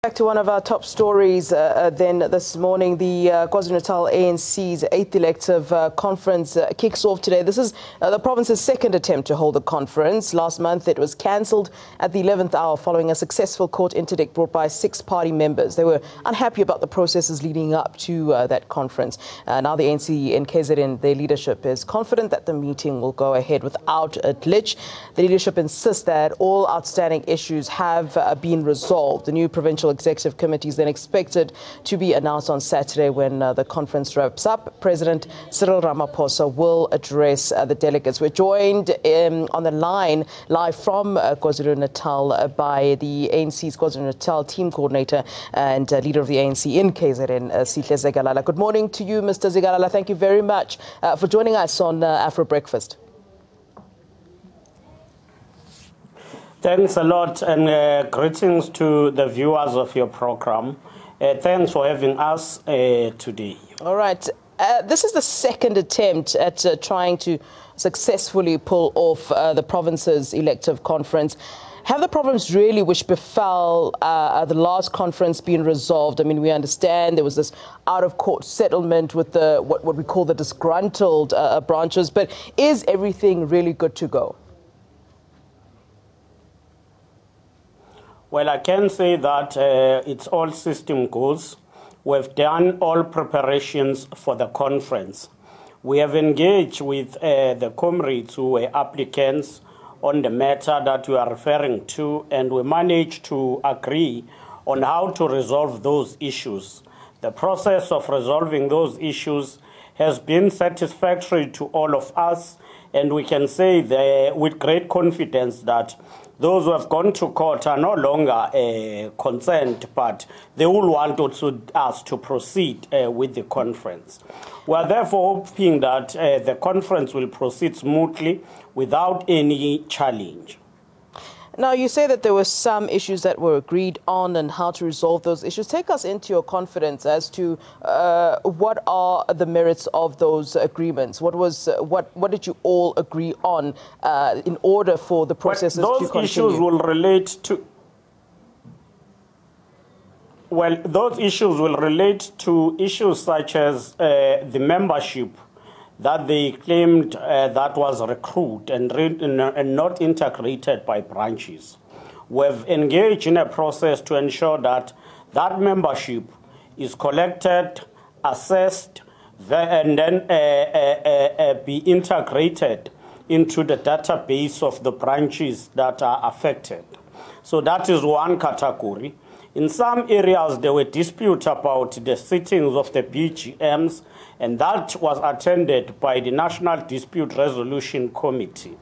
Back to one of our top stories then this morning. The KwaZulu-Natal ANC's 8th elective conference kicks off today. This is the province's second attempt to hold a conference. Last month it was cancelled at the 11th hour following a successful court interdict brought by 6 party members. They were unhappy about the processes leading up to that conference. Now the ANC in KZN, their leadership is confident that the meeting will go ahead without a glitch. The leadership insists that all outstanding issues have been resolved. The new provincial executive committee is then expected to be announced on Saturday when the conference wraps up. President Cyril Ramaphosa will address the delegates. We're joined on the line live from KwaZulu-Natal by the ANC's KwaZulu-Natal team coordinator and leader of the ANC in KZN, Zikalala. Good morning to you, Mr. Zikalala. Thank you very much for joining us on Afro Breakfast. Thanks a lot, and greetings to the viewers of your program. Thanks for having us today. All right. This is the second attempt at trying to successfully pull off the province's elective conference. Have the problems really which befell the last conference been resolved? I mean, we understand there was this out-of-court settlement with the what we call the disgruntled branches, but is everything really good to go? Well, I can say that it's all system goes. We've done all preparations for the conference. We have engaged with the comrades who were applicants on the matter that we are referring to, and we managed to agree on how to resolve those issues. The process of resolving those issues has been satisfactory to all of us, and we can say with great confidence that those who have gone to court are no longer concerned, but they will want also us to proceed with the conference. We are therefore hoping that the conference will proceed smoothly without any challenge. Now, you say that there were some issues that were agreed on and how to resolve those issues. Take us into your confidence as to what are the merits of those agreements. What did you all agree on in order for the processes to continue? Those issues will relate to. Well, those issues will relate to issues such as the membership that they claimed that was recruited and not integrated by branches. We've engaged in a process to ensure that that membership is collected, assessed, and then be integrated into the database of the branches that are affected. So that is one category. In some areas, there were disputes about the sittings of the BGMs, and that was attended by the National Dispute Resolution Committee.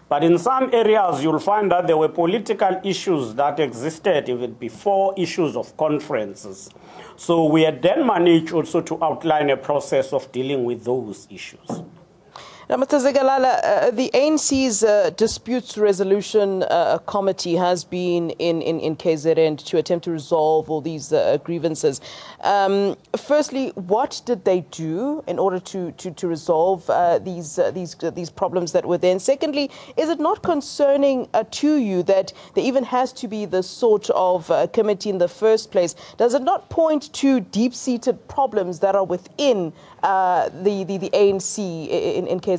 But in some areas, you'll find that there were political issues that existed even before issues of conferences. So we had then managed also to outline a process of dealing with those issues. Now, Mr. Zikalala, the ANC's Disputes Resolution Committee has been in KZN to attempt to resolve all these grievances. Firstly, what did they do in order to resolve these problems that were there? And secondly, is it not concerning to you that there even has to be this sort of committee in the first place? Does it not point to deep-seated problems that are within the ANC in KZN?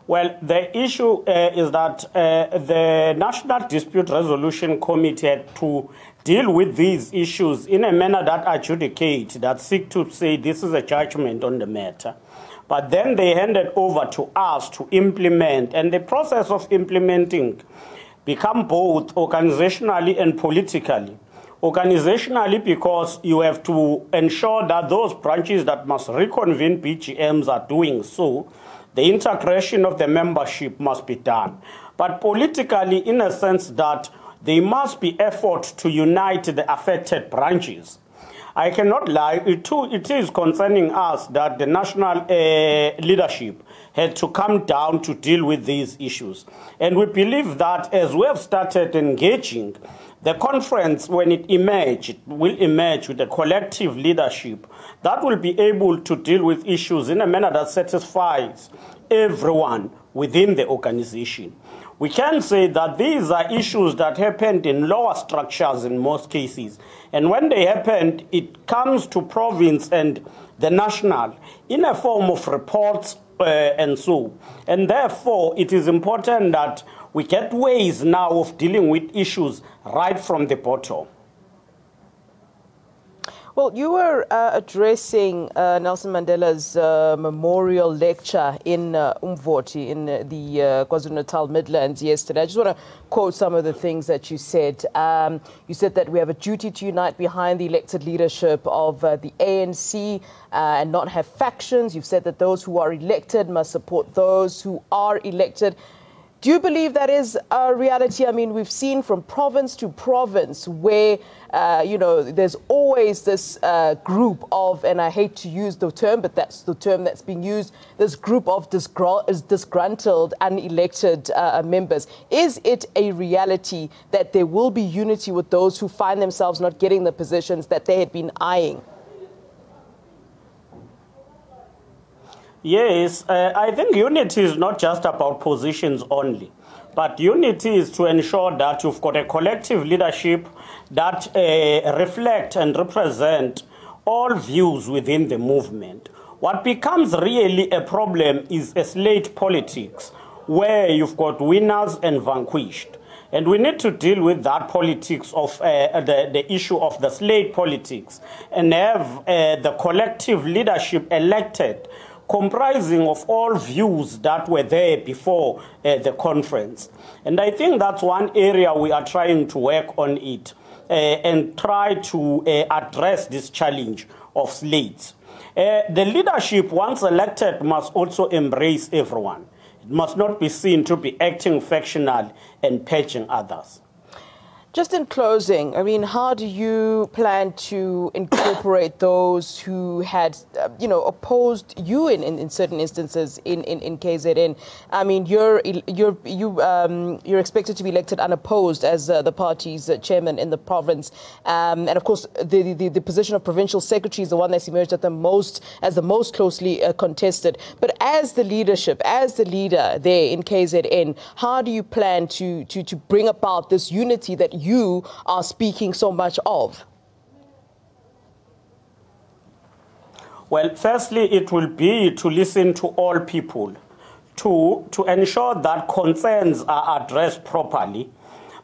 Well, the issue is that the National Dispute Resolution Committee had to deal with these issues in a manner that adjudicate, that seek to say this is a judgment on the matter. But then they handed over to us to implement, and the process of implementing become both organizationally and politically. Organizationally, because you have to ensure that those branches that must reconvene BGMs are doing so. The integration of the membership must be done. But politically, in a sense that there must be effort to unite the affected branches. I cannot lie, it is concerning us that the national leadership had to come down to deal with these issues. And we believe that as we have started engaging, the conference, when it emerged, will emerge with a collective leadership that will be able to deal with issues in a manner that satisfies everyone within the organization. we can say that these are issues that happened in lower structures in most cases. And when they happened, it comes to province and the national in a form of reports and so. And therefore, it is important that we get ways now of dealing with issues right from the bottom. Well, you were addressing Nelson Mandela's memorial lecture in Umvoti in the KwaZulu-Natal Midlands yesterday. I just want to quote some of the things that you said. You said that we have a duty to unite behind the elected leadership of the ANC and not have factions. You've said that those who are elected must support those who are elected. Do you believe that is a reality? I mean, we've seen from province to province where, there's always this group of, and I hate to use the term, but that's the term that's being used, this group of disgruntled, unelected members. Is it a reality that there will be unity with those who find themselves not getting the positions that they had been eyeing? Yes, I think unity is not just about positions only, but unity is to ensure that you've got a collective leadership that reflect and represent all views within the movement. What becomes really a problem is a slate politics, where you've got winners and vanquished. And we need to deal with that politics of the issue of the slate politics and have the collective leadership elected comprising of all views that were there before the conference. And I think that's one area we are trying to work on it and try to address this challenge of slates. The leadership, once elected, must also embrace everyone. It must not be seen to be acting factional and purging others. Just in closing, I mean, how do you plan to incorporate those who had, opposed you in certain instances in KZN? I mean, you're expected to be elected unopposed as the party's chairman in the province, and of course, the position of provincial secretary is the one that's emerged as the most closely contested. But as the leadership, as the leader there in KZN, how do you plan to bring about this unity that you are speaking so much of? Well, firstly, it will be to listen to all people, to ensure that concerns are addressed properly.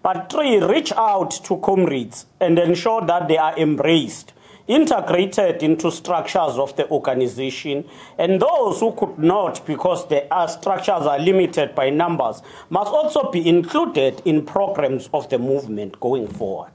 But three, reach out to comrades and ensure that they are embraced, integrated into structures of the organization, and those who could not, because the structures are limited by numbers, must also be included in programs of the movement going forward.